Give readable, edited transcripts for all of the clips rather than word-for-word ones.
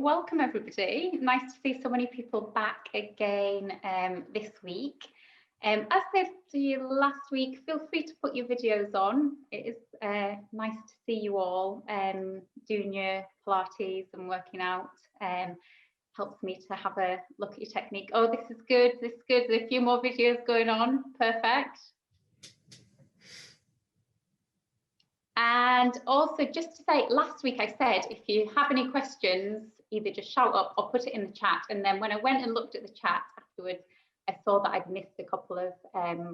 welcome everybody. Nice to see so many people back again this week. As I said to you last week, feel free to put your videos on. It is nice to see you all doing your Pilates and working out. Helps me to have a look at your technique. Oh, this is good, this is good. There's a few more videos going on, perfect. And also just to say, last week I said, if you have any questions, either just shout up or put it in the chat. And then when I went and looked at the chat afterwards, I saw that I'd missed a couple of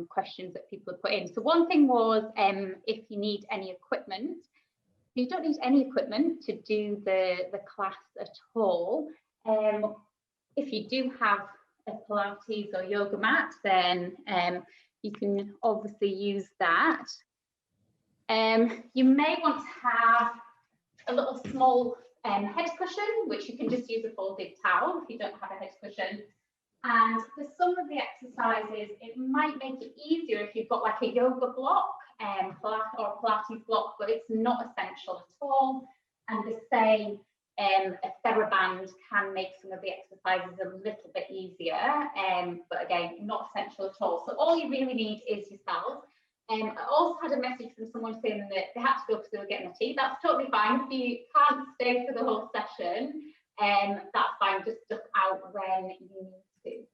questions that people had put in. So one thing was if you need any equipment. You don't need any equipment to do the class at all. If you do have a Pilates or yoga mat, then you can obviously use that. You may want to have a little small head cushion, which you can just use a folded towel if you don't have a head cushion. And for some of the exercises, it might make it easier if you've got like a yoga block or a Pilates block, but it's not essential at all. And the same, a TheraBand can make some of the exercises a little bit easier, but again, not essential at all. So all you really need is yourself. I also had a message from someone saying that they had to go because they were getting a tea. That's totally fine. If you can't stay for the whole session, that's fine. Just duck out when you need to.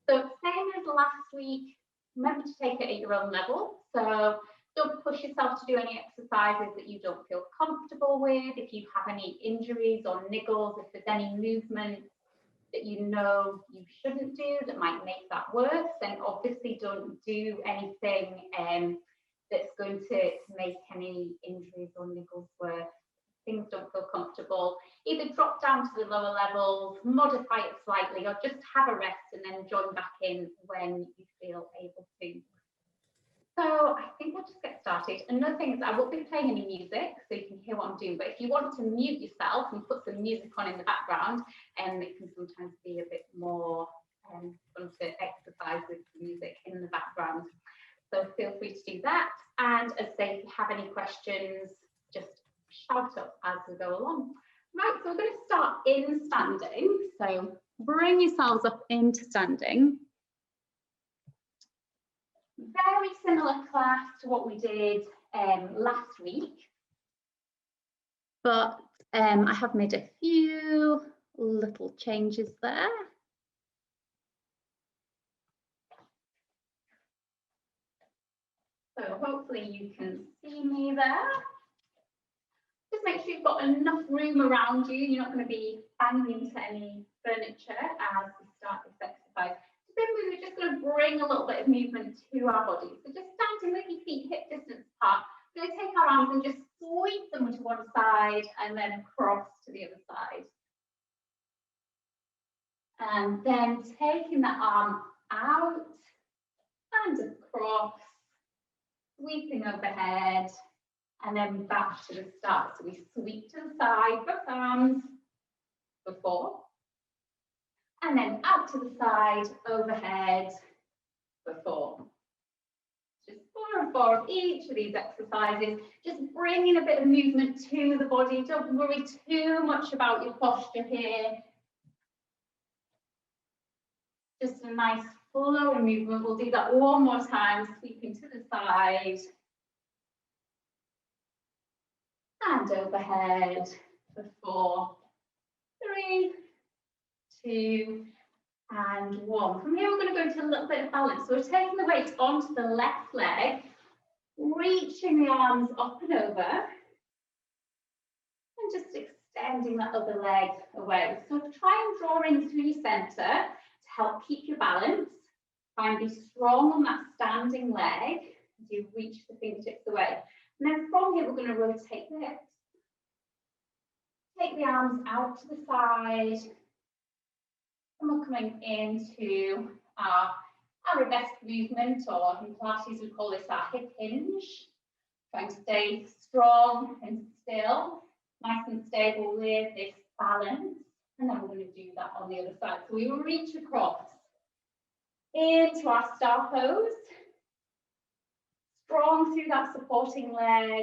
So same as last week, remember to take it at your own level. So don't push yourself to do any exercises that you don't feel comfortable with. If you have any injuries or niggles, if there's any movement that you know you shouldn't do that might make that worse, then obviously don't do anything that's going to make any injuries or niggles worse. Things don't feel comfortable, either drop down to the lower levels, modify it slightly, or just have a rest and then join back in when you feel able to. So I think we'll just get started. Another thing is I won't be playing any music, so you can hear what I'm doing, but if you want to mute yourself and put some music on in the background, it can sometimes be a bit more fun to exercise with the music in the background. So feel free to do that. And as I say, if you have any questions, just shout up as we go along. Right, so we're going to start in standing. So bring yourselves up into standing. Very similar class to what we did last week, but I have made a few little changes there. So hopefully you can see me there. Just make sure you've got enough room around you. You're not going to be banging into any furniture as we start this exercise. Then we're just going to bring a little bit of movement to our body. So just standing with your feet hip distance apart, we're going to take our arms and just sweep them to one side and then cross to the other side. And then taking the arm out and across, sweeping overhead, and then back to the start. So we sweep to the side, both arms, before. And then out to the side, overhead, before. Just 4 and 4 of each of these exercises, just bringing a bit of movement to the body. Don't worry too much about your posture here. Just a nice flowing movement. We'll do that one more time, sweeping to the side. And overhead, for 4, 3, 2, and 1. From here, we're going to go into a little bit of balance. So we're taking the weight onto the left leg, reaching the arms up and over, and just extending that other leg away. So try and draw in through your centre to help keep your balance. Try and be strong on that standing leg as you reach the fingertips away. And then from here, we're going to rotate the hips. Take the arms out to the side. And we're coming into our arabesque movement, or in Pilates we call this our hip hinge. Trying to stay strong and still, nice and stable with this balance. And then we're going to do that on the other side. So we will reach across into our star pose. Strong through that supporting leg.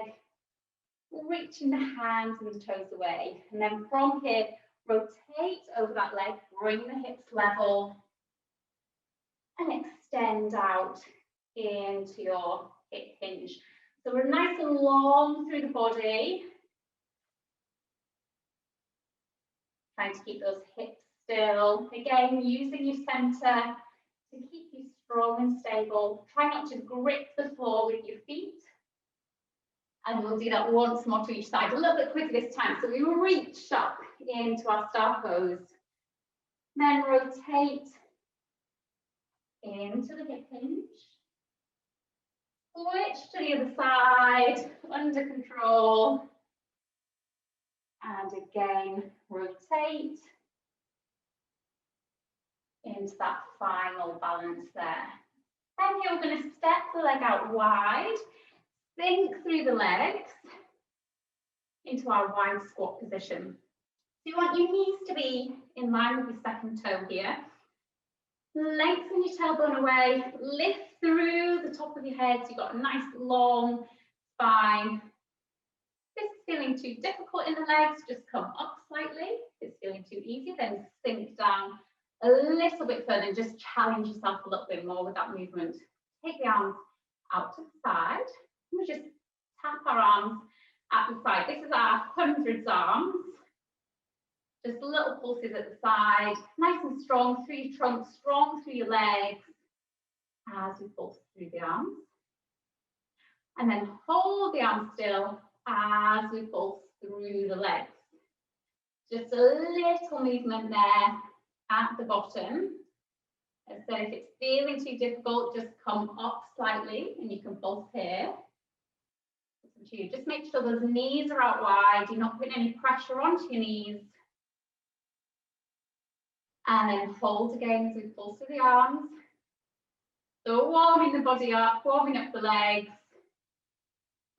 Reaching the hands and the toes away. And then from here, rotate over that leg, bring the hips level, and extend out into your hip hinge. So we're nice and long through the body. Trying to keep those hips still. Again, using your center to keep you strong and stable. Try not to grip the floor with your feet. And we'll do that once more to each side, a little bit quicker this time. So we will reach up into our star pose. Then rotate into the hip hinge. Switch to the other side, under control. And again, rotate into that final balance there. From here, we're going to step the leg out wide, sink through the legs into our wide squat position. So you want your knees to be in line with your second toe here. Lengthen your tailbone away, lift through the top of your head so you've got a nice long spine. If it's feeling too difficult in the legs, just come up slightly. If it's feeling too easy, then sink down a little bit further and just challenge yourself a little bit more with that movement. Take the arms out to the side. We just tap our arms at the side. This is our hundreds arms. Just little pulses at the side, nice and strong through your trunk, strong through your legs as we pulse through the arms. And then hold the arms still as we pulse through the legs. Just a little movement there at the bottom. And so if it's feeling too difficult, just come up slightly and you can pulse here. Just make sure those knees are out wide. You're not putting any pressure onto your knees. And then hold again as we pulse through the arms. So warming the body up, warming up the legs.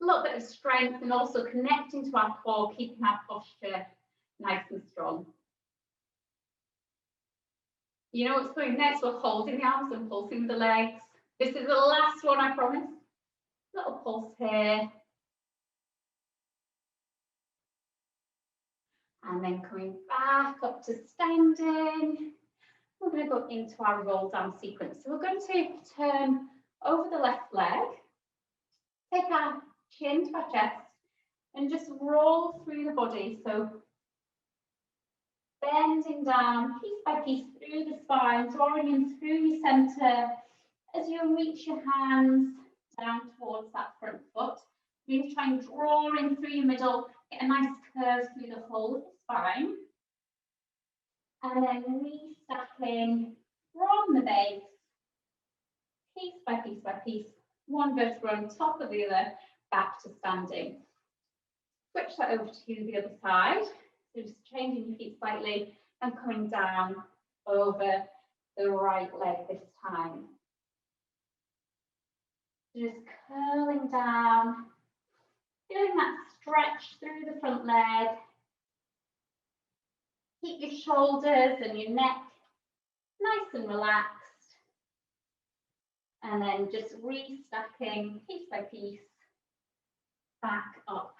A little bit of strength and also connecting to our core, keeping our posture nice and strong. You know what's going next? We're holding the arms and pulsing the legs. This is the last one, I promise. Little pulse here. And then coming back up to standing. We're going to go into our roll down sequence. So we're going to turn over the left leg, take our chin to our chest, and just roll through the body. So bending down piece by piece through the spine, drawing in through your center as you reach your hands down towards that front foot. Really try and draw in through your middle, get a nice curve through the whole of the spine. And then restacking from the base, piece by piece, one vertebra on top of the other, back to standing. Switch that over to the other side. So just changing your feet slightly and coming down over the right leg this time. Just curling down, feeling that stretch through the front leg. Keep your shoulders and your neck nice and relaxed. And then just restacking piece by piece back up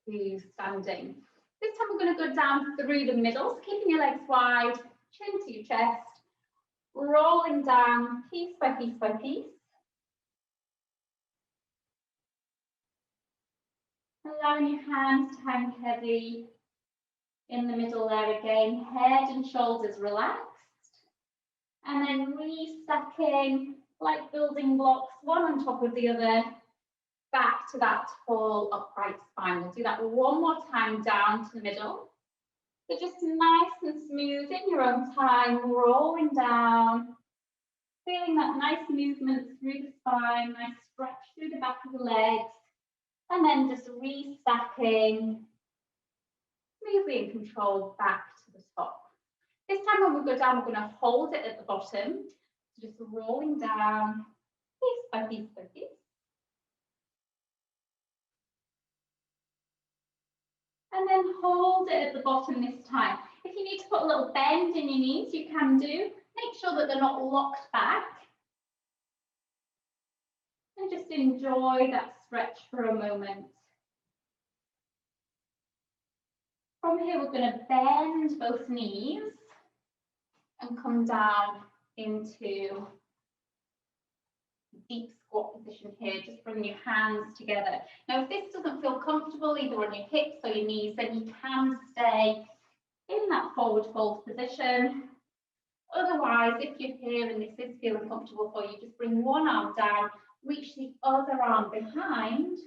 to standing. This time we're going to go down through the middle, so keeping your legs wide, chin to your chest, rolling down piece by piece by piece. Allowing your hands to hang heavy in the middle there again, head and shoulders relaxed. And then restacking like building blocks, one on top of the other, back to that tall upright spine. We'll do that one more time down to the middle. So just nice and smooth in your own time, rolling down, feeling that nice movement through the spine, nice stretch through the back of the legs, and then just restacking, smoothly in control back to the top. This time when we go down, we're going to hold it at the bottom, so just rolling down, piece by piece by piece. And then hold it at the bottom this time. If you need to put a little bend in your knees, you can do. Make sure that they're not locked back. And just enjoy that stretch for a moment. From here, we're going to bend both knees and come down into deep squat position here. Just bring your hands together. Now, if this doesn't feel comfortable either on your hips or your knees, then you can stay in that forward fold position. Otherwise, if you're here and this is feeling comfortable for you, just bring one arm down, reach the other arm behind,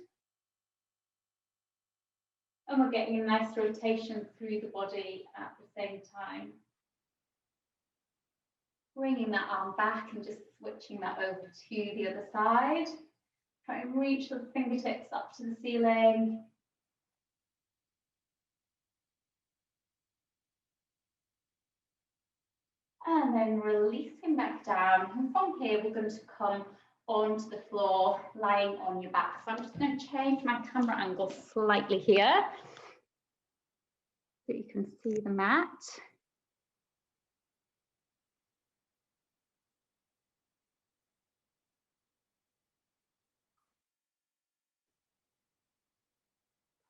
and we're getting a nice rotation through the body at the same time. Bringing that arm back and just switching that over to the other side. Try and reach the fingertips up to the ceiling. And then releasing back down. And from here, we're going to come onto the floor, lying on your back. So I'm just going to change my camera angle slightly here so you can see the mat.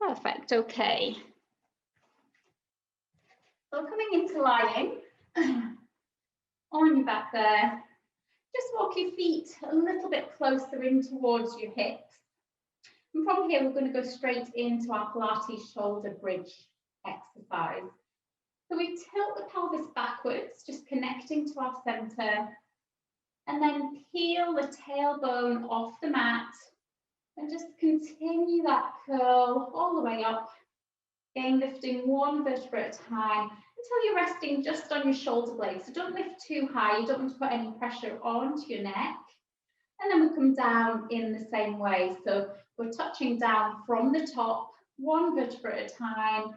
Perfect, okay. So coming into lying on your back there, just walk your feet a little bit closer in towards your hips. And from here, we're going to go straight into our Pilates shoulder bridge exercise. So we tilt the pelvis backwards, just connecting to our center, and then peel the tailbone off the mat and just continue that curl all the way up, again lifting one vertebra at a time until you're resting just on your shoulder blades. So don't lift too high, you don't want to put any pressure onto your neck. And then we come down in the same way. So we're touching down from the top, one vertebra at a time,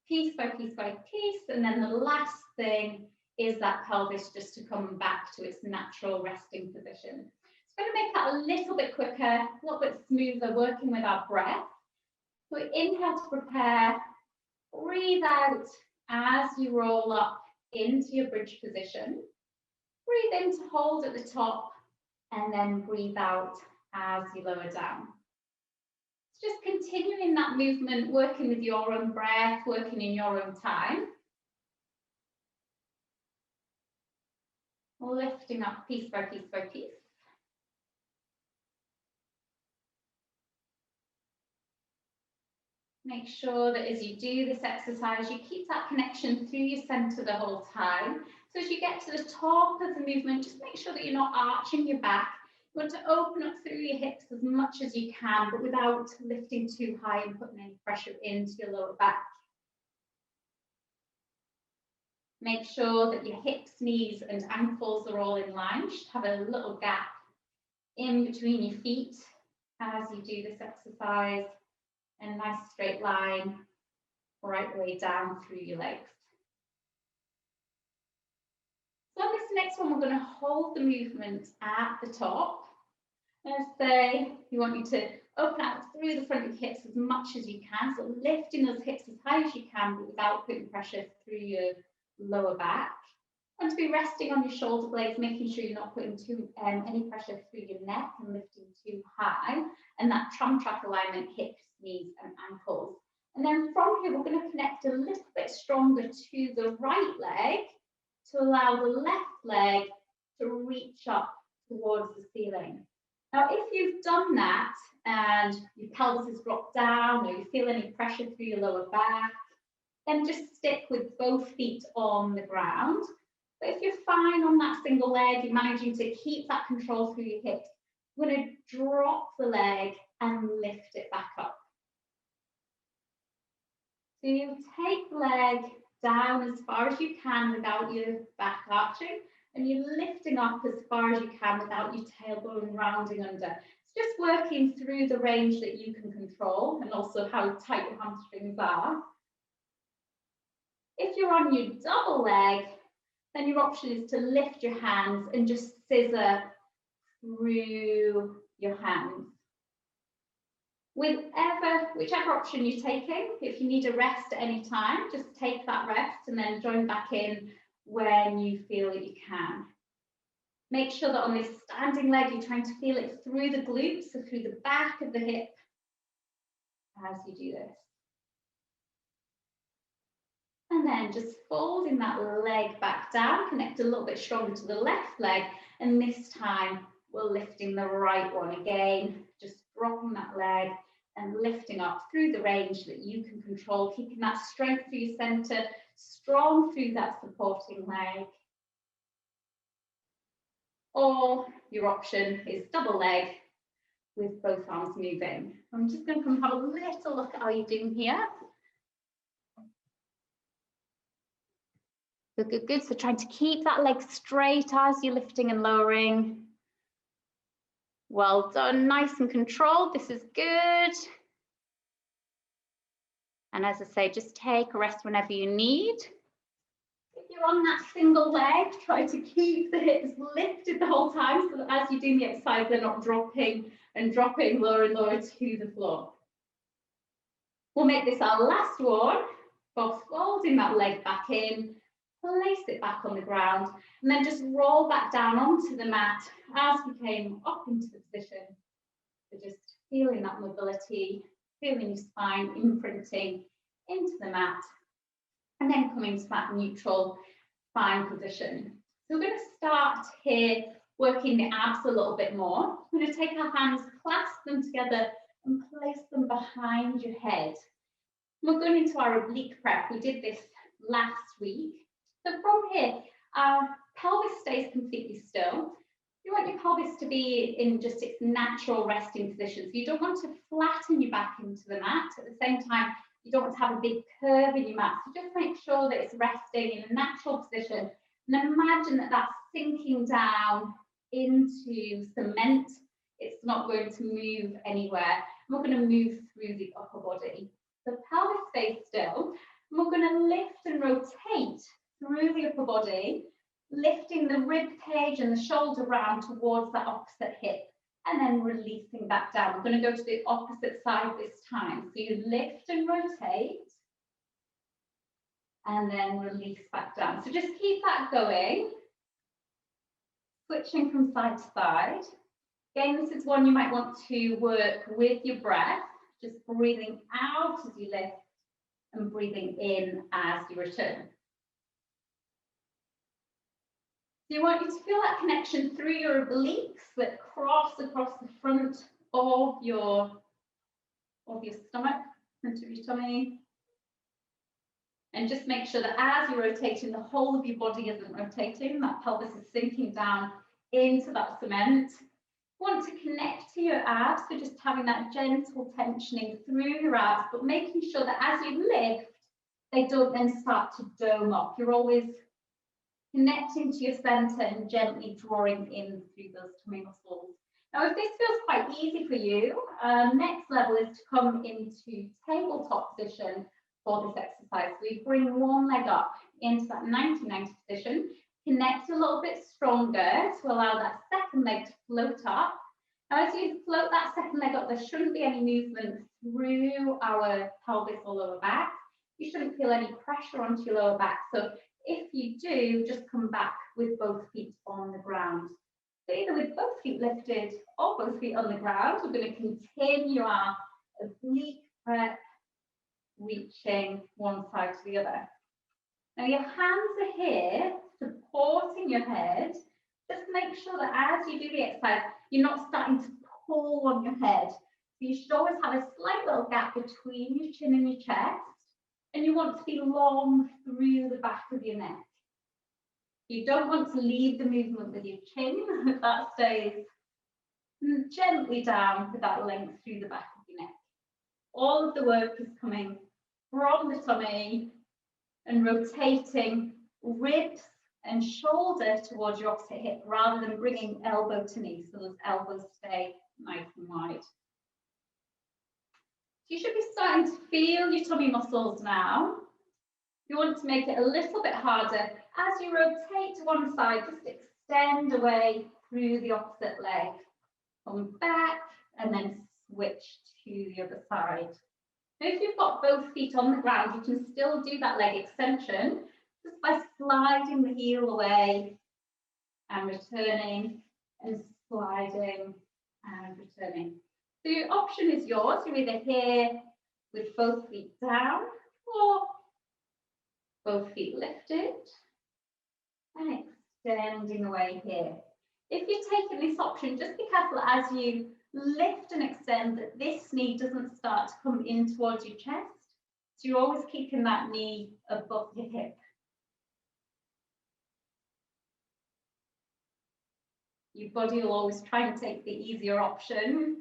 piece by piece by piece. And then the last thing is that pelvis just to come back to its natural resting position. So we're going to make that a little bit quicker, a little bit smoother, working with our breath. So inhale to prepare, breathe out as you roll up into your bridge position. Breathe in to hold at the top, and then breathe out as you lower down. So just continuing that movement, working with your own breath, working in your own time. Lifting up piece by piece by piece. Make sure that as you do this exercise, you keep that connection through your center the whole time. So as you get to the top of the movement, just make sure that you're not arching your back. You want to open up through your hips as much as you can, but without lifting too high and putting any pressure into your lower back. Make sure that your hips, knees, and ankles are all in line. You should have a little gap in between your feet as you do this exercise. And a nice straight line right the way down through your legs. So on this next one, we're going to hold the movement at the top. Let's say you want you to open out through the front of your hips as much as you can. So lifting those hips as high as you can, but without putting pressure through your lower back. And to be resting on your shoulder blades, making sure you're not putting any pressure through your neck and lifting too high. And that tram track alignment, hips, knees, and ankles. And then from here, we're going to connect a little bit stronger to the right leg to allow the left leg to reach up towards the ceiling. Now, if you've done that and your pelvis has dropped down or you feel any pressure through your lower back, then just stick with both feet on the ground. But if you're fine on that single leg, you're managing to keep that control through your hips, you're going to drop the leg and lift it back up. So you take the leg down as far as you can without your back arching, and you're lifting up as far as you can without your tailbone rounding under. It's just working through the range that you can control and also how tight your hamstrings are. If you're on your double leg, then your option is to lift your hands and just scissor through your hands. Whichever option you're taking, if you need a rest at any time, just take that rest and then join back in when you feel that you can. Make sure that on this standing leg, you're trying to feel it through the glutes, so through the back of the hip as you do this. And then just folding that leg back down, connect a little bit stronger to the left leg. And this time we're lifting the right one again, just dropping that leg and lifting up through the range that you can control, keeping that strength through your center, strong through that supporting leg. Or your option is double leg with both arms moving. I'm just going to come have a little look at how you're doing here. Good, good, good. So trying to keep that leg straight as you're lifting and lowering. Well done, nice and controlled. This is good. And as I say, just take a rest whenever you need. If you're on that single leg, try to keep the hips lifted the whole time so that as you're doing the exercise, they're not dropping and dropping lower and lower to the floor. We'll make this our last one. For folding that leg back in, place it back on the ground, and then just roll back down onto the mat as we came up into the position. So just feeling that mobility, feeling your spine imprinting into the mat, and then coming to that neutral spine position. So we're going to start here working the abs a little bit more. We're going to take our hands, clasp them together, and place them behind your head. We're going into our oblique prep. We did this last week. So from here, our pelvis stays completely still. You want your pelvis to be in just its natural resting position. So you don't want to flatten your back into the mat. At the same time, you don't want to have a big curve in your mat. So just make sure that it's resting in a natural position. And then imagine that that's sinking down into cement. It's not going to move anywhere. And we're going to move through the upper body. The pelvis stays still. And we're going to lift and rotate through the upper body, lifting the rib cage and the shoulder round towards that opposite hip, and then releasing back down. We're going to go to the opposite side this time. So you lift and rotate, and then release back down. So just keep that going, switching from side to side. Again, this is one you might want to work with your breath, just breathing out as you lift and breathing in as you return. So you want you to feel that connection through your obliques that cross across the front of your stomach, front of your tummy. And just make sure that as you're rotating, the whole of your body isn't rotating, that pelvis is sinking down into that cement. You want to connect to your abs, so just having that gentle tensioning through your abs, but making sure that as you lift, they don't then start to dome up. You're always connecting to your center and gently drawing in through those tummy muscles. Now, if this feels quite easy for you, next level is to come into tabletop position for this exercise. We bring one leg up into that 90-90 position, connect a little bit stronger to allow that second leg to float up. Now, as you float that second leg up, there shouldn't be any movement through our pelvis or lower back. You shouldn't feel any pressure onto your lower back. So if you do, just come back with both feet on the ground. So either with both feet lifted or both feet on the ground, we're going to continue our oblique prep, reaching one side to the other. Now your hands are here, supporting your head. Just make sure that as you do the exercise, you're not starting to pull on your head. So you should always have a slight little gap between your chin and your chest. And you want to be long through the back of your neck. You don't want to leave the movement with your chin. That stays gently down with that length through the back of your neck. All of the work is coming from the tummy and rotating ribs and shoulder towards your opposite hip rather than bringing elbow to knee. So those elbows stay nice and wide. You should be starting to feel your tummy muscles now. You want to make it a little bit harder. As you rotate to one side, just extend away through the opposite leg. Come back and then switch to the other side. Now, if you've got both feet on the ground, you can still do that leg extension just by sliding the heel away and returning and sliding and returning. So your option is yours. You're either here with both feet down, or Both feet lifted and extending away here. If you're taking this option, just be careful as you lift and extend that this knee doesn't start to come in towards your chest. So you're always keeping that knee above your hip. Your body will always try and take the easier option.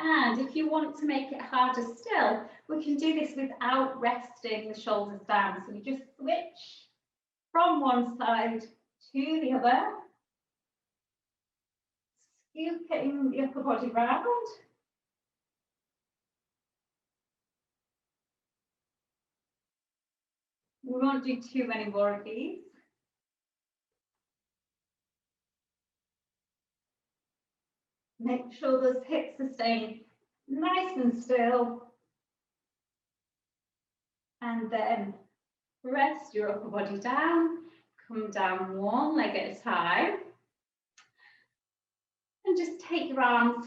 And if you want to make it harder still, we can do this without resting the shoulders down. So we just switch from one side to the other, scooping the upper body round. We won't do too many more of these. Make sure those hips are staying nice and still. And then rest your upper body down. Come down one leg at a time. And just take your arms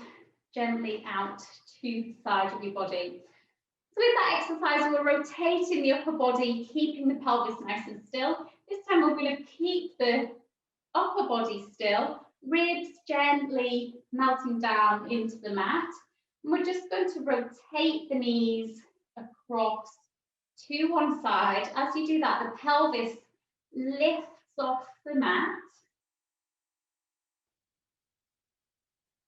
gently out to the side of your body. So with that exercise, we're rotating the upper body, keeping the pelvis nice and still. This time we're going to keep the upper body still, ribs gently melting down into the mat. And we're just going to rotate the knees across to one side. As you do that, the pelvis lifts off the mat.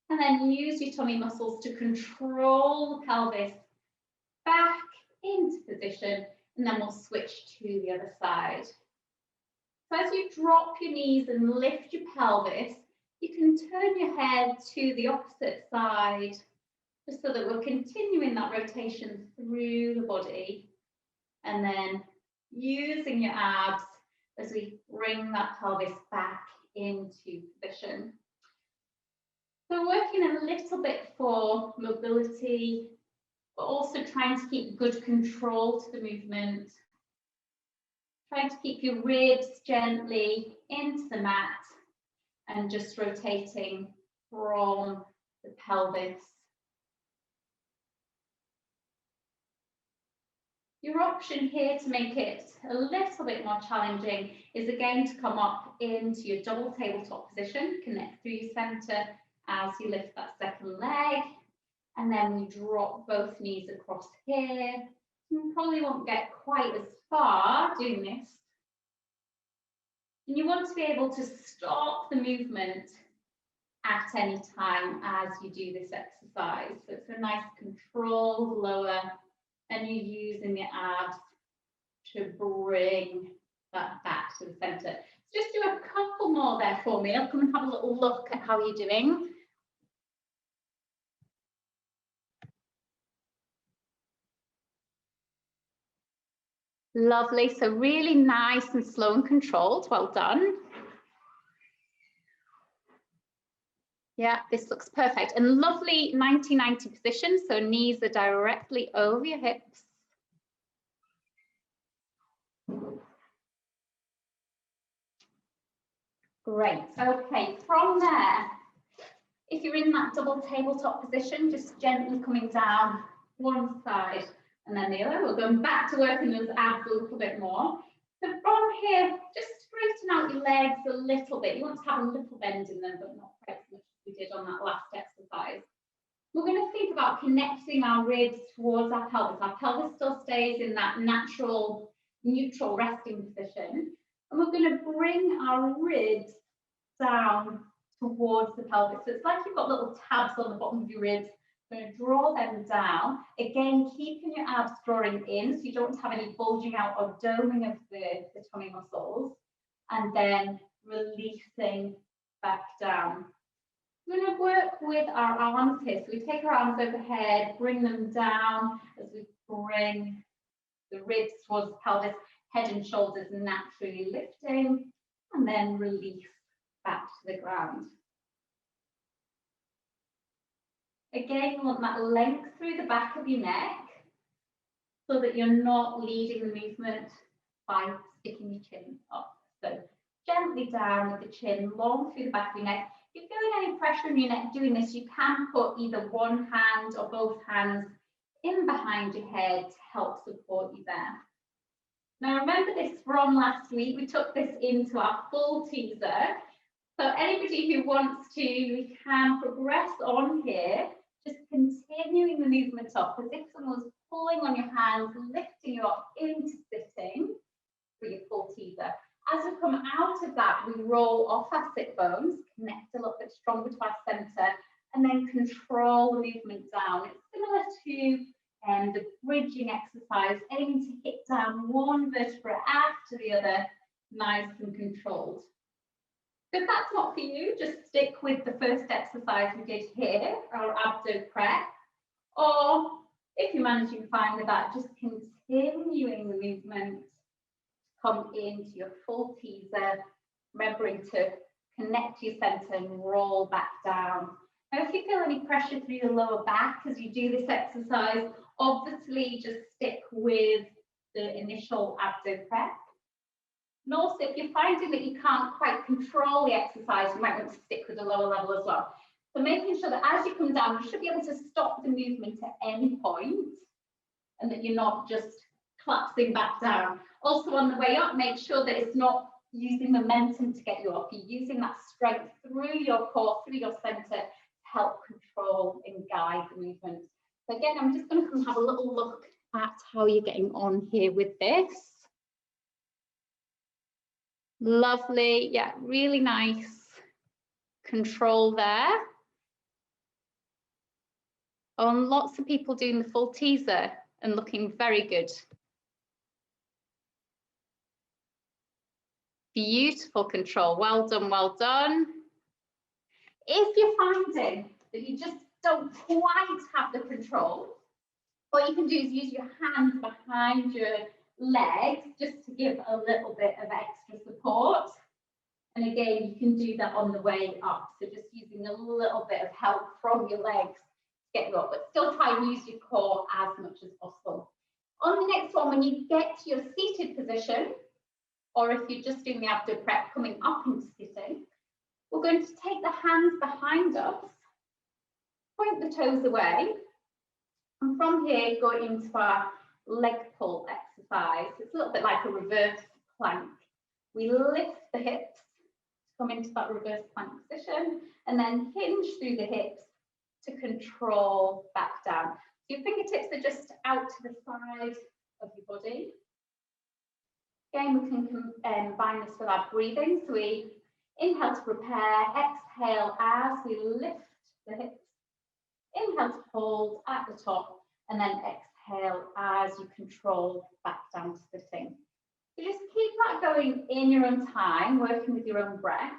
And then use your tummy muscles to control the pelvis back into position, and then we'll switch to the other side. So as you drop your knees and lift your pelvis, you can turn your head to the opposite side, just so that we're continuing that rotation through the body, and then using your abs as we bring that pelvis back into position. So working a little bit for mobility, but also trying to keep good control to the movement. Trying to keep your ribs gently into the mat and just rotating from the pelvis. Your option here to make it a little bit more challenging is again to come up into your double tabletop position, connect through your center as you lift that second leg. And then we drop both knees across here. You probably won't get quite as far doing this. And you want to be able to stop the movement at any time as you do this exercise. So it's a nice controlled lower, and you're using your abs to bring that back to the center. So just do a couple more there for me. I'll come and have a little look at how you're doing. Lovely, so really nice and slow and controlled, well done. Yeah, this looks perfect. And lovely 90-90 position, so knees are directly over your hips. Great, okay, from there, if you're in that double tabletop position, just gently coming down one side and then the other. We're going back to working those abs a little bit more. So from here, just straighten out your legs a little bit. You want to have a little bend in them, but not quite as much as we did on that last exercise. We're going to think about connecting our ribs towards our pelvis. Our pelvis still stays in that natural, neutral resting position. And we're going to bring our ribs down towards the pelvis. So it's like you've got little tabs on the bottom of your ribs. We're going to draw them down. Again, keeping your abs drawing in so you don't have any bulging out or doming of the tummy muscles. And then releasing back down. We're going to work with our arms here. So we take our arms overhead, bring them down as we bring the ribs towards the pelvis, head and shoulders naturally lifting, and then release back to the ground. Again, you want that length through the back of your neck so that you're not leading the movement by sticking your chin up. So gently down with the chin long through the back of your neck. If you're feeling any pressure in your neck doing this, you can put either one hand or both hands in behind your head to help support you there. Now remember this from last week, we took this into our full teaser. So anybody who wants to can progress on here, just continuing the movement up as if someone was pulling on your hands, lifting you up into sitting for your full teaser. As we come out of that, we roll off our sit bones, connect a little bit stronger to our center, and then control the movement down. It's similar to the bridging exercise, aiming to hit down one vertebra after the other, nice and controlled. So if that's not for you, just stick with the first exercise we did here, our abdo prep. Or if you're managing fine with that, just continuing the movement, come into your full teaser, remembering to connect your center and roll back down. Now, if you feel any pressure through your lower back as you do this exercise, obviously just stick with the initial abdo prep. And also, if you're finding that you can't quite control the exercise, you might want to stick with the lower level as well. So making sure that as you come down, you should be able to stop the movement at any point and that you're not just collapsing back down. Also on the way up, make sure that it's not using momentum to get you up. You're using that strength through your core, through your center to help control and guide the movement. So again, I'm just going to come have a little look at how you're getting on here with this. Lovely, yeah, really nice control there. Oh, and lots of people doing the full teaser and looking very good. Beautiful control, well done, well done. If you're finding that you just don't quite have the control, what you can do is use your hands behind your legs just to give a little bit of extra support. And again, you can do that on the way up. So just using a little bit of help from your legs to get you up, but still try and use your core as much as possible. On the next one, when you get to your seated position, or if you're just doing the abdo prep coming up into sitting, we're going to take the hands behind us, point the toes away, and from here go into our leg pull exercise. It's a little bit like a reverse plank. We lift the hips to come into that reverse plank position and then hinge through the hips to control back down. So your fingertips are just out to the side of your body. Again, we can combine this with our breathing. So we inhale to prepare, exhale as we lift the hips. Inhale to hold at the top, and then exhale as you control back down to sitting. So just keep that going in your own time, working with your own breath.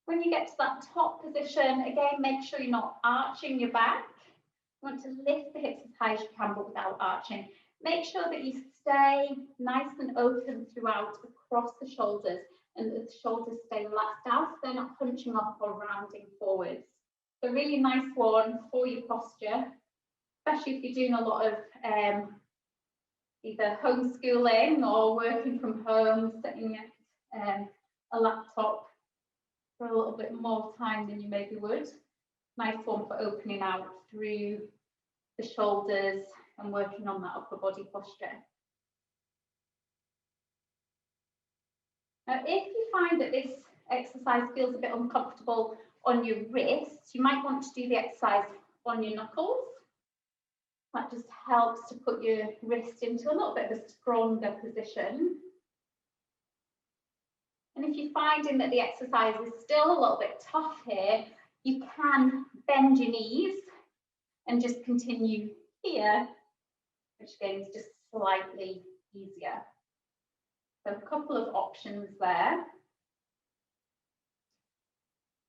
When you get to that top position, again, make sure you're not arching your back. You want to lift the hips as high as you can, but without arching. Make sure that you stay nice and open throughout across the shoulders and that the shoulders stay relaxed down so they're not hunching up or rounding forwards. So really nice one for your posture, especially if you're doing a lot of either homeschooling or working from home, sitting at a laptop for a little bit more time than you maybe would. Nice one for opening out through the shoulders and working on that upper body posture. Now, if you find that this exercise feels a bit uncomfortable on your wrists, you might want to do the exercise on your knuckles. That just helps to put your wrist into a little bit of a stronger position. And if you're finding that the exercise is still a little bit tough here, you can bend your knees and just continue here, which again is just slightly easier. So a couple of options there.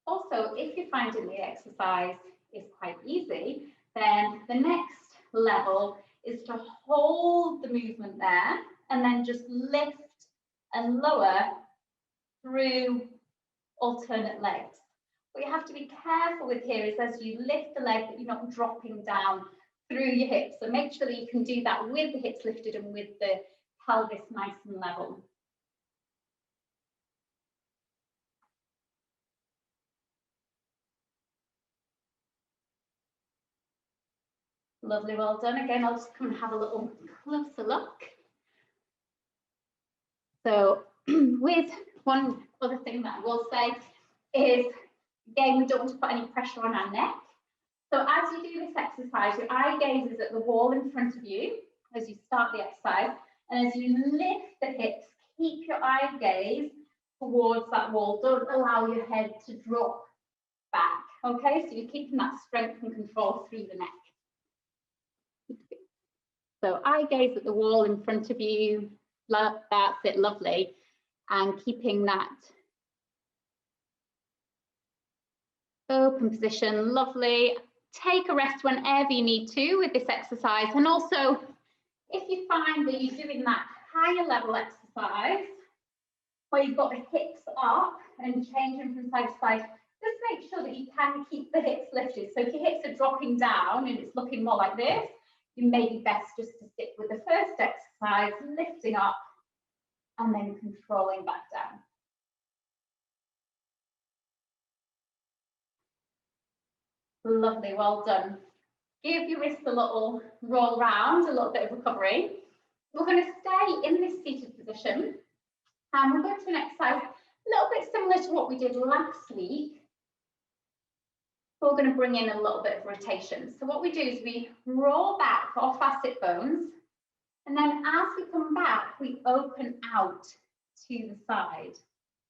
Also, if you're finding the exercise is quite easy, then the next level is to hold the movement there and then just lift and lower through alternate legs. What you have to be careful with here is as you lift the leg that you're not dropping down through your hips. So make sure that you can do that with the hips lifted and with the pelvis nice and level. Lovely, well done. Again, I'll just come and have a little closer look. So with one other thing that I will say is, again, we don't want to put any pressure on our neck. So as you do this exercise, your eye gaze is at the wall in front of you as you start the exercise. And as you lift the hips, keep your eye gaze towards that wall. Don't allow your head to drop back. Okay, so you're keeping that strength and control through the neck. So eye gaze at the wall in front of you. That's it, lovely. And keeping that open position, lovely. Take a rest whenever you need to with this exercise. And also, if you find that you're doing that higher level exercise, where you've got the hips up and changing from side to side, just make sure that you can keep the hips lifted. So if your hips are dropping down and it's looking more like this, you may be best just to stick with the first exercise, lifting up and then controlling back down. Lovely, well done. Give your wrist a little roll round, a little bit of recovery. We're going to stay in this seated position and we're going to an exercise a little bit similar to what we did last week. We're going to bring in a little bit of rotation. So what we do is we roll back off our sit bones, and then as we come back, we open out to the side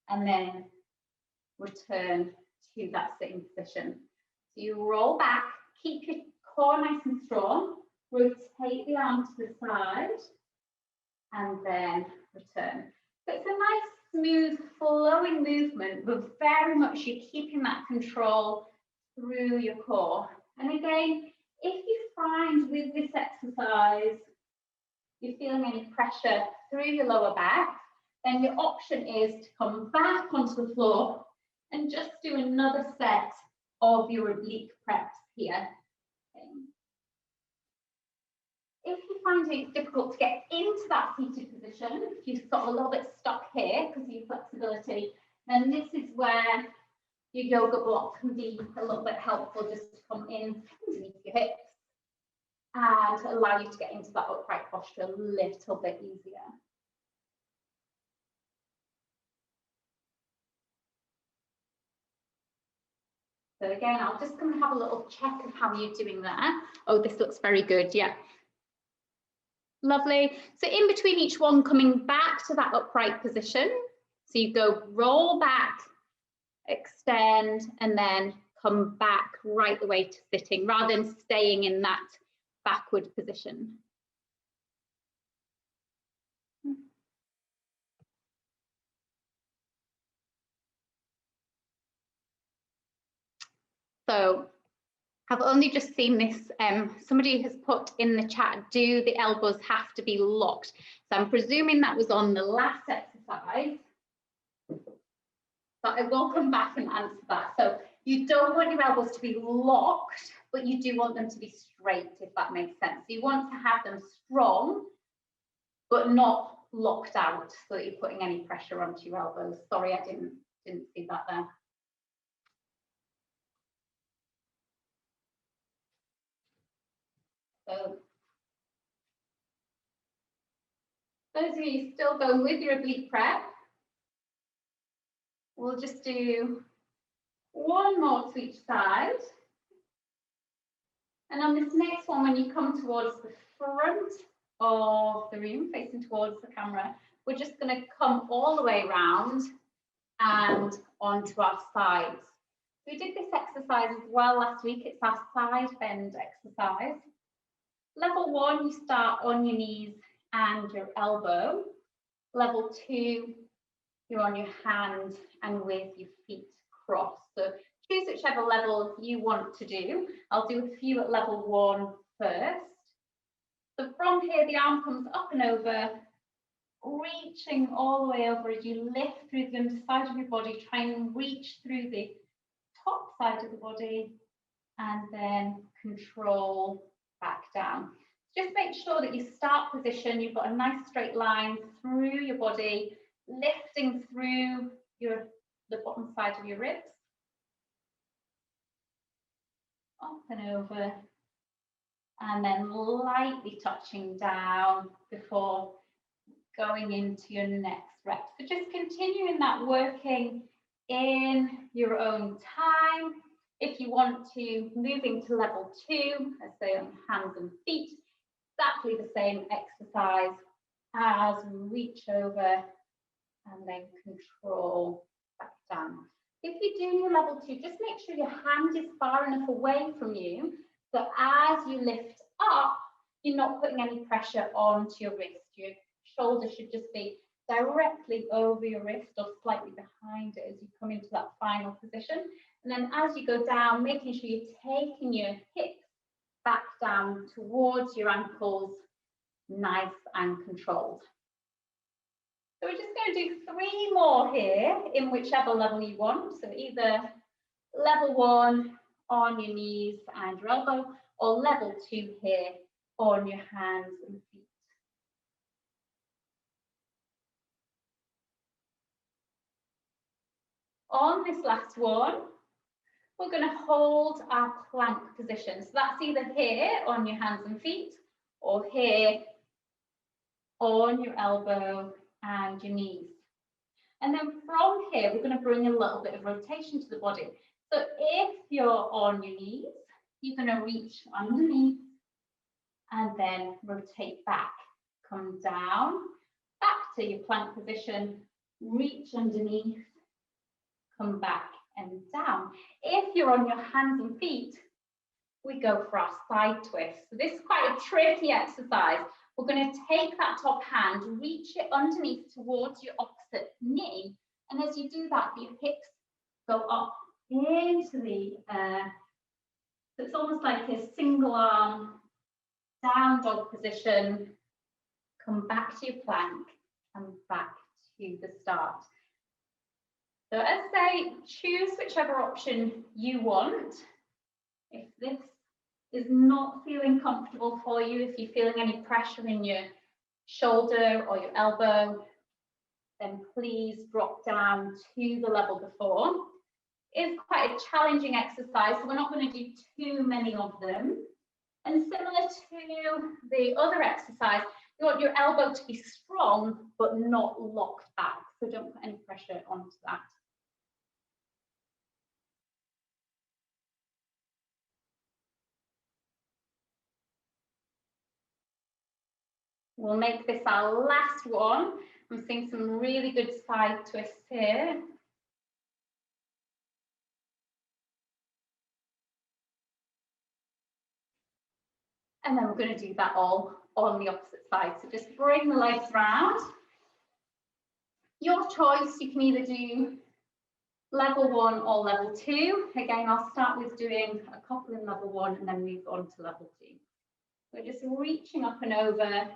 and then return to that sitting position. So you roll back, keep your core nice and strong, rotate the arm to the side, and then return. So it's a nice, smooth, flowing movement, but very much you're keeping that control through your core. And again, if you find with this exercise you're feeling any pressure through your lower back, then your option is to come back onto the floor and just do another set of your oblique preps here. Okay. If you find it difficult to get into that seated position, if you've got a little bit stuck here because of your flexibility, then this is where your yoga block can be a little bit helpful, just to come in underneath your hips and allow you to get into that upright posture a little bit easier. So again, I'll just come and have a little check of how you're doing there. Oh, this looks very good, yeah. Lovely. So in between each one, coming back to that upright position. So you go roll back, extend, and then come back right the way to sitting, rather than staying in that backward position. So I've only just seen this, somebody has put in the chat, do the elbows have to be locked? So I'm presuming that was on the last exercise, but I will come back and answer that. So you don't want your elbows to be locked, but you do want them to be straight, if that makes sense. So you want to have them strong, but not locked out so that you're putting any pressure onto your elbows. Sorry, I didn't see that there. So those of you still going with your oblique prep, we'll just do one more to each side. And on this next one, when you come towards the front of the room, facing towards the camera, we're just going to come all the way around and onto our sides. We did this exercise as well last week. It's our side bend exercise. Level 1, you start on your knees and your elbow. Level 2, you're on your hand and with your feet crossed. So choose whichever level you want to do. I'll do a few at level 1 first. So from here, the arm comes up and over, reaching all the way over as you lift through the underside of your body. Try and reach through the top side of the body and then control back down. Just make sure that you start position, you've got a nice straight line through your body, lifting through the bottom side of your ribs. Up and over, and then lightly touching down before going into your next rep. So just continuing that working in your own time. If you want to move into level 2, let's say on hands and feet, exactly the same exercise as reach over and then control back down. If you're doing your level 2, just make sure your hand is far enough away from you, so as you lift up, you're not putting any pressure onto your wrist. Your shoulder should just be directly over your wrist or slightly behind it as you come into that final position. And then as you go down, making sure you're taking your hips back down towards your ankles, nice and controlled. So we're just going to do 3 more here in whichever level you want. So either level 1 on your knees and your elbow, or level 2 here on your hands and feet. On this last one, we're going to hold our plank position. So that's either here on your hands and feet, or here on your elbow and your knees. And then from here, we're going to bring a little bit of rotation to the body. So if you're on your knees, you're going to reach underneath and then rotate back. Come down, back to your plank position, reach underneath, come back and down. If you're on your hands and feet, we go for our side twist. So this is quite a tricky exercise. We're going to take that top hand, reach it underneath towards your opposite knee. And as you do that, your hips go up into the air. So it's almost like a single arm down dog position. Come back to your plank and back to the start. So as I say, choose whichever option you want. If this is not feeling comfortable for you, if you're feeling any pressure in your shoulder or your elbow, then please drop down to the level before. It's quite a challenging exercise, so we're not going to do too many of them. And similar to the other exercise, you want your elbow to be strong but not locked back, so don't put any pressure onto that. We'll make this our last one. I'm seeing some really good side twists here. And then we're going to do that all on the opposite side. So just bring the legs round. Your choice, you can either do level 1 or level 2. Again, I'll start with doing a couple in level 1 and then move on to level 2. We're just reaching up and over.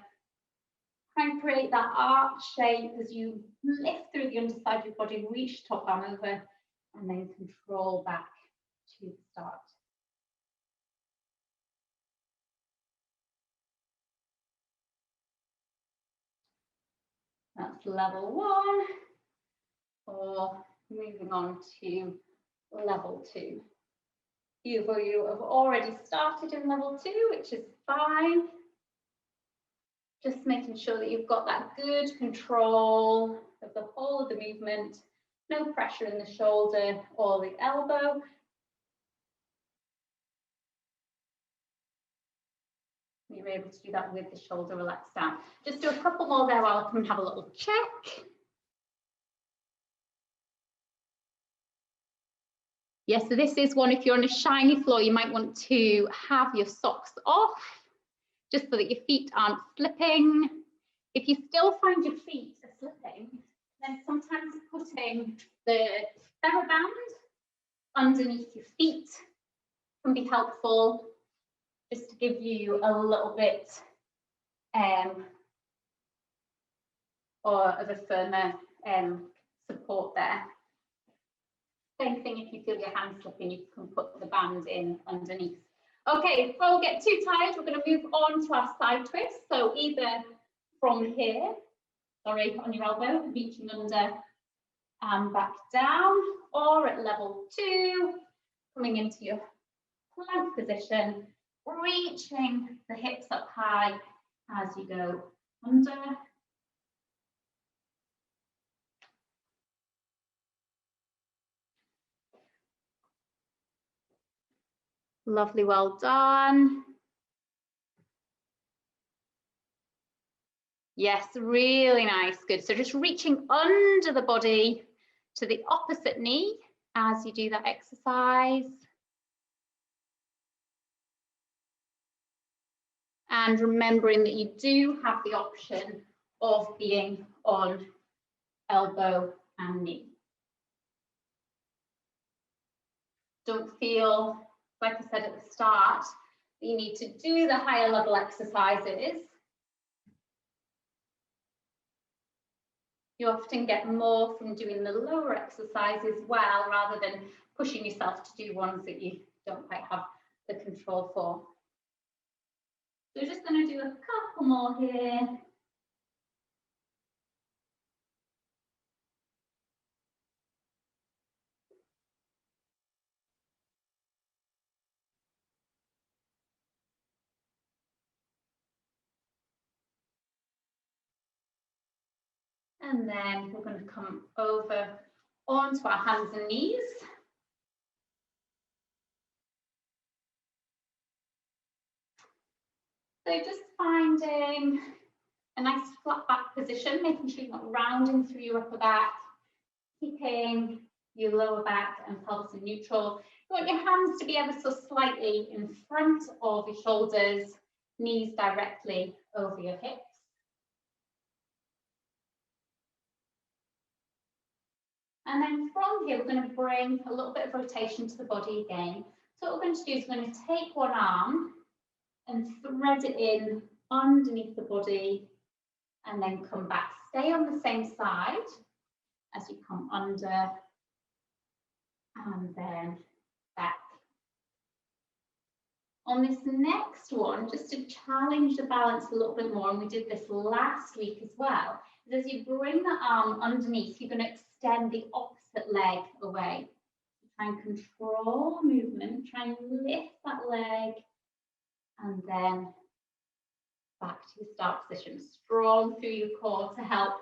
Try and create that arch shape as you lift through the underside of your body, reach top arm over, and then control back to the start. That's level 1, or moving on to level 2. Few of you have already started in level 2, which is fine. Just making sure that you've got that good control of the whole of the movement, no pressure in the shoulder or the elbow. You're able to do that with the shoulder relaxed down. Just do a couple more there while I come and have a little check. Yes, so this is one, if you're on a shiny floor, you might want to have your socks off, just so that your feet aren't slipping. If you still find your feet are slipping, then sometimes putting the ThermoBand underneath your feet can be helpful, just to give you a little bit or of a firmer support there. Same thing if you feel your hand slipping, you can put the band in underneath. Okay, before we get too tired, we're going to move on to our side twist. So either from here, sorry, on your elbow, reaching under and back down, or at level 2, coming into your plank position reaching the hips up high as you go under. Lovely, well done. Yes, really nice, good. So just reaching under the body to the opposite knee as you do that exercise. And remembering that you do have the option of being on elbow and knee. Don't feel, like I said at the start, that you need to do the higher level exercises. You often get more from doing the lower exercises well, rather than pushing yourself to do ones that you don't quite have the control for. So we're just going to do a couple more here. And then we're going to come over onto our hands and knees. So just finding a nice flat back position, making sure you're not rounding through your upper back, keeping your lower back and pelvis in neutral. You want your hands to be ever so slightly in front of your shoulders, knees directly over your hips. And then from here, we're going to bring a little bit of rotation to the body again. So what we're going to do is we're going to take one arm and thread it in underneath the body and then come back. Stay on the same side as you come under and then back. On this next one, just to challenge the balance a little bit more, and we did this last week as well, is as you bring the arm underneath, you're going to extend the opposite leg away. Try and control movement, try and lift that leg, and then back to your start position. Strong through your core to help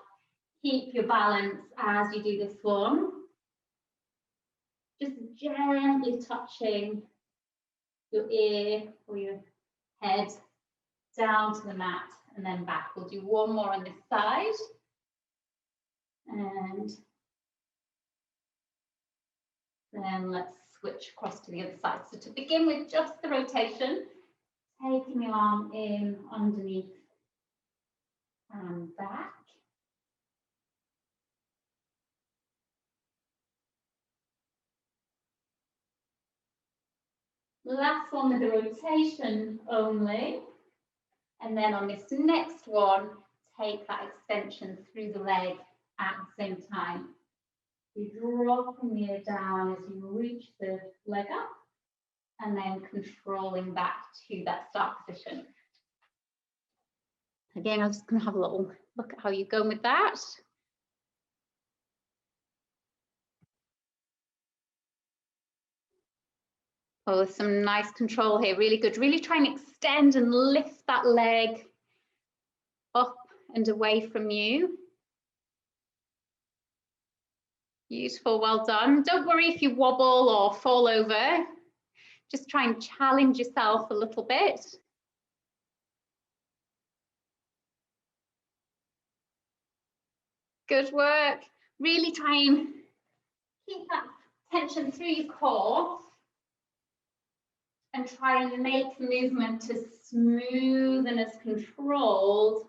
keep your balance as you do this one. Just gently touching your ear or your head down to the mat and then back. We'll do one more on this side. And then let's switch across to the other side. So to begin with just the rotation, taking your arm in underneath and back. Last one with the rotation only. And then on this next one, take that extension through the leg at the same time. You're dropping the ear down as you reach the leg up and then controlling back to that start position. Again, I'm just going to have a little look at how you're going with that. Oh, some nice control here, really good. Really try and extend and lift that leg up and away from you. Beautiful, well done. Don't worry if you wobble or fall over. Just try and challenge yourself a little bit. Good work. Really try and keep that tension through your core and try and make the movement as smooth and as controlled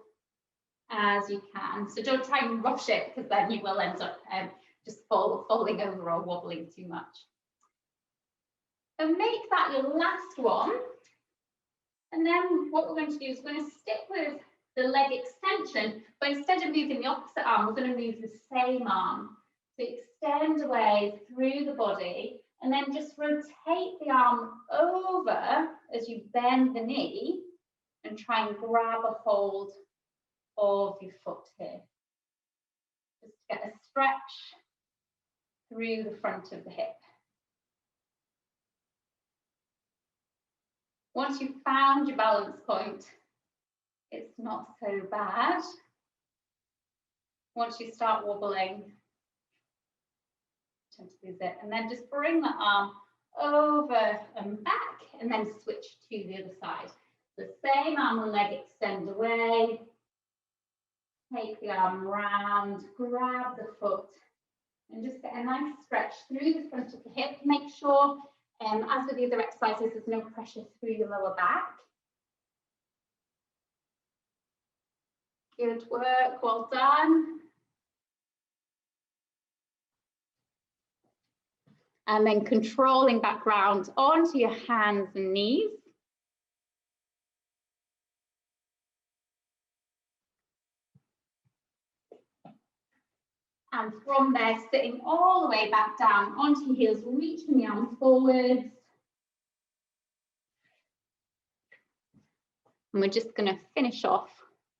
as you can. So don't try and rush it, because then you will end up just falling over or wobbling too much. So make that your last one. And then what we're going to do is we're going to stick with the leg extension, but instead of moving the opposite arm, we're going to move the same arm. So extend away through the body and then just rotate the arm over as you bend the knee and try and grab a hold of your foot here. Just get a stretch through the front of the hip. Once you've found your balance point, it's not so bad. Once you start wobbling, tend to lose it, and then just bring the arm over and back, and then switch to the other side. The same arm and leg extend away. Take the arm round, grab the foot, and just get a nice stretch through the front of the hip. Make sure, as with the other exercises, there's no pressure through your lower back. Good work, well done. And then controlling back round onto your hands and knees. And from there, sitting all the way back down onto your heels, reaching the arms forwards. And we're just going to finish off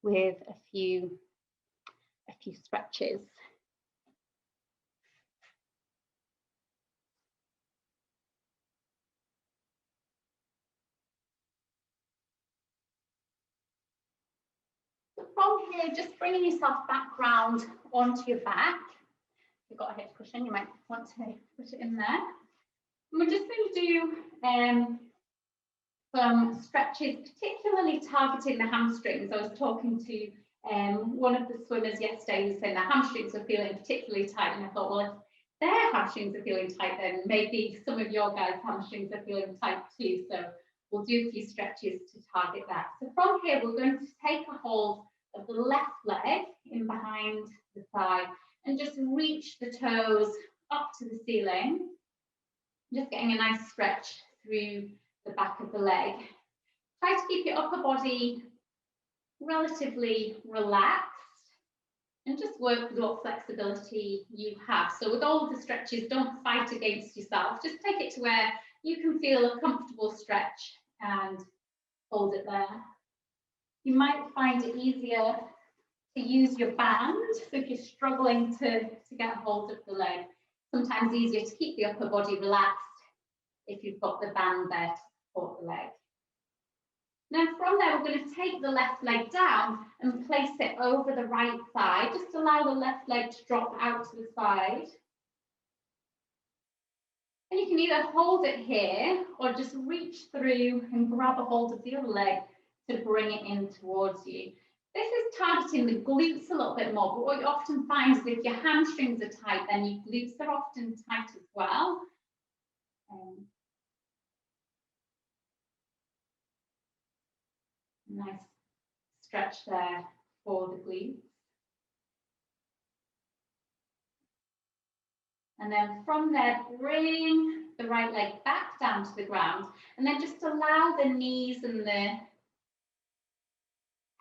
with a few stretches. So from here, just bringing yourself back round onto your back. If you've got a hip cushion, you might want to put it in there. And we're just going to do some stretches, particularly targeting the hamstrings. I was talking to one of the swimmers yesterday who said their hamstrings are feeling particularly tight, and I thought, well, if their hamstrings are feeling tight, then maybe some of your guys' hamstrings are feeling tight too. So we'll do a few stretches to target that. So from here, we're going to take a hold of the left leg in behind the thigh and just reach the toes up to the ceiling, just getting a nice stretch through the back of the leg. Try to keep your upper body relatively relaxed and just work with what flexibility you have. So with all of the stretches, don't fight against yourself. Just take it to where you can feel a comfortable stretch and hold it there. You might find it easier to use your band. So if you're struggling to get hold of the leg, sometimes easier to keep the upper body relaxed if you've got the band there to support the leg. Now from there, we're going to take the left leg down and place it over the right thigh. Just allow the left leg to drop out to the side. And you can either hold it here or just reach through and grab a hold of the other leg to bring it in towards you. This is targeting the glutes a little bit more, but what you often find is if your hamstrings are tight, then your glutes are often tight as well. Nice stretch there for the glutes. And then from there, bring the right leg back down to the ground, and then just allow the knees and the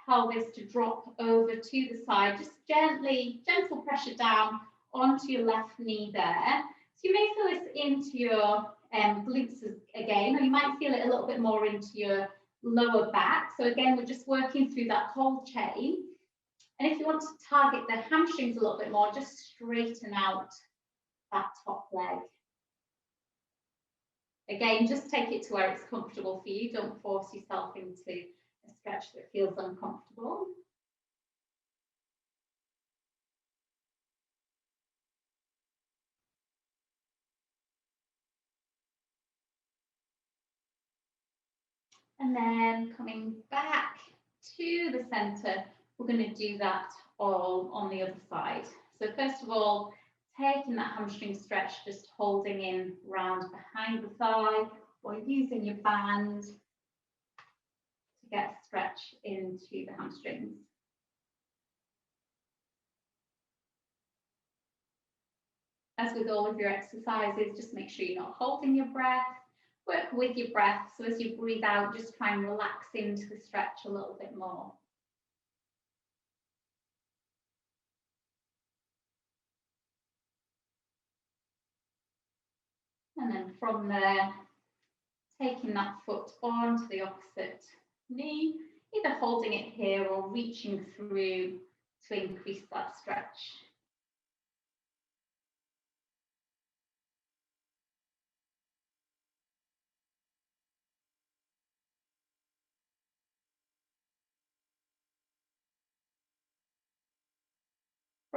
pelvis to drop over to the side. Just gentle pressure down onto your left knee there. So you may feel this into your glutes again, or you might feel it a little bit more into your lower back. So again, we're just working through that whole chain. And if you want to target the hamstrings a little bit more, just straighten out that top leg. Again, just take it to where it's comfortable for you. Don't force yourself into a stretch that feels uncomfortable. And then coming back to the center, we're going to do that all on the other side. So first of all, taking that hamstring stretch, just holding in round behind the thigh or using your band to get a stretch into the hamstrings. As with all of your exercises, just make sure you're not holding your breath. Work with your breath. So as you breathe out, just try and relax into the stretch a little bit more. And then from there, taking that foot onto the opposite knee, either holding it here or reaching through to increase that stretch.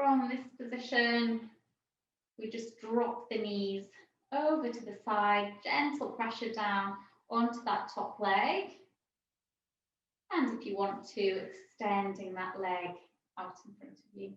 from this position, we just drop the knees over to the side, gentle pressure down onto that top leg. And if you want to, extending that leg out in front of you.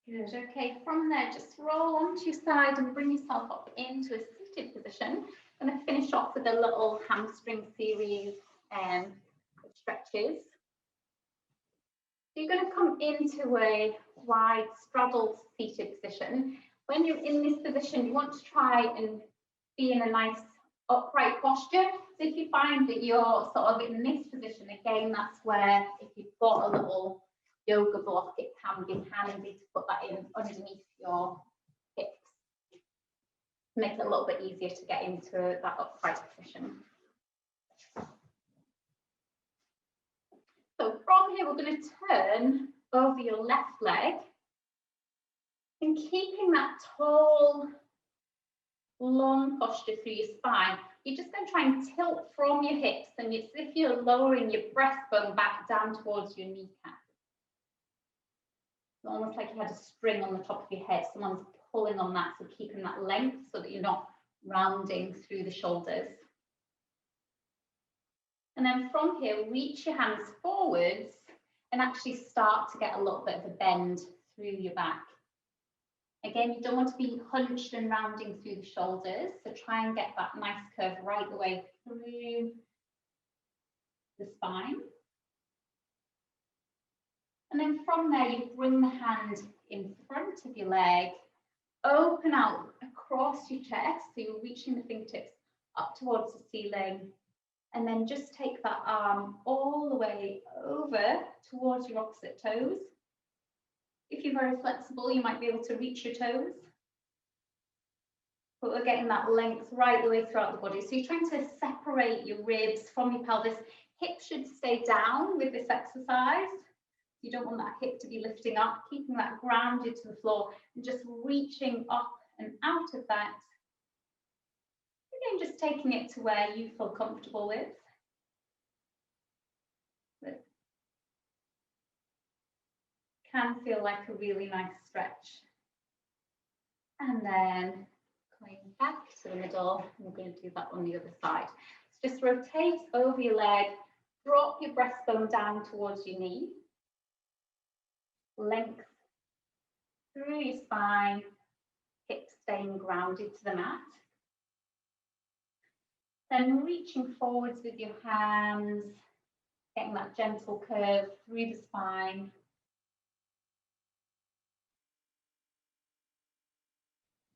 Good, okay, from there, just roll onto your side and bring yourself up into a seated position. I'm going to finish off with a little hamstring series of stretches. You're going to come into a wide straddled seated position. When you're in this position, you want to try and be in a nice upright posture. So if you find that you're sort of in this position, again, that's where if you've got a little yoga block, it can be handy to put that in underneath your hips. Make it a little bit easier to get into that upright position. So from here, we're going to turn over your left leg and keeping that tall, long posture through your spine. You're just going to try and tilt from your hips, and it's as if you're lowering your breastbone back down towards your kneecap. It's almost like you had a spring on the top of your head. Someone's pulling on that, so keeping that length so that you're not rounding through the shoulders. And then from here, reach your hands forwards and actually start to get a little bit of a bend through your back. Again, you don't want to be hunched and rounding through the shoulders, so try and get that nice curve right the way through the spine. And then from there, you bring the hand in front of your leg, open out across your chest, so you're reaching the fingertips up towards the ceiling, and then just take that arm all the way over towards your opposite toes. If you're very flexible, you might be able to reach your toes. But we're getting that length right the way throughout the body. So you're trying to separate your ribs from your pelvis. Hips should stay down with this exercise. You don't want that hip to be lifting up, keeping that grounded to the floor and just reaching up and out of that. Again, just taking it to where you feel comfortable with. But can feel like a really nice stretch. And then coming back to the middle, we're going to do that on the other side. So just rotate over your leg, drop your breastbone down towards your knee. Length through your spine, hips staying grounded to the mat. Then reaching forwards with your hands, getting that gentle curve through the spine.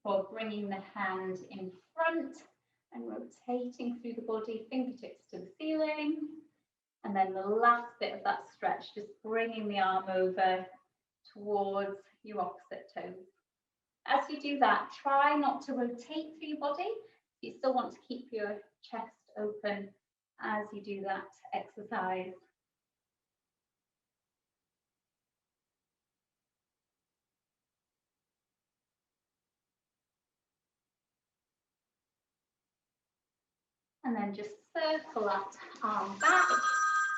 Or bringing the hand in front and rotating through the body, fingertips to the ceiling. And then the last bit of that stretch, just bringing the arm over towards your opposite toes. As you do that, try not to rotate through your body. You still want to keep your chest open as you do that exercise. And then just circle that arm back,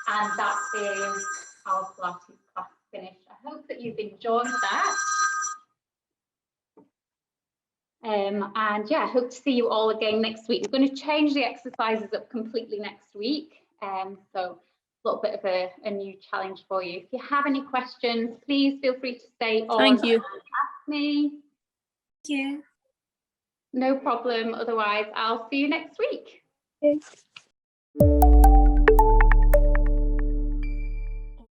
and that is our Pilates class finished. I hope that you've enjoyed that. And yeah, I hope to see you all again next week. We're going to change the exercises up completely next week. So a little bit of a new challenge for you. If you have any questions, please feel free to stay on. Thank you. And ask me. Thank you. No problem. Otherwise, I'll see you next week. Okay.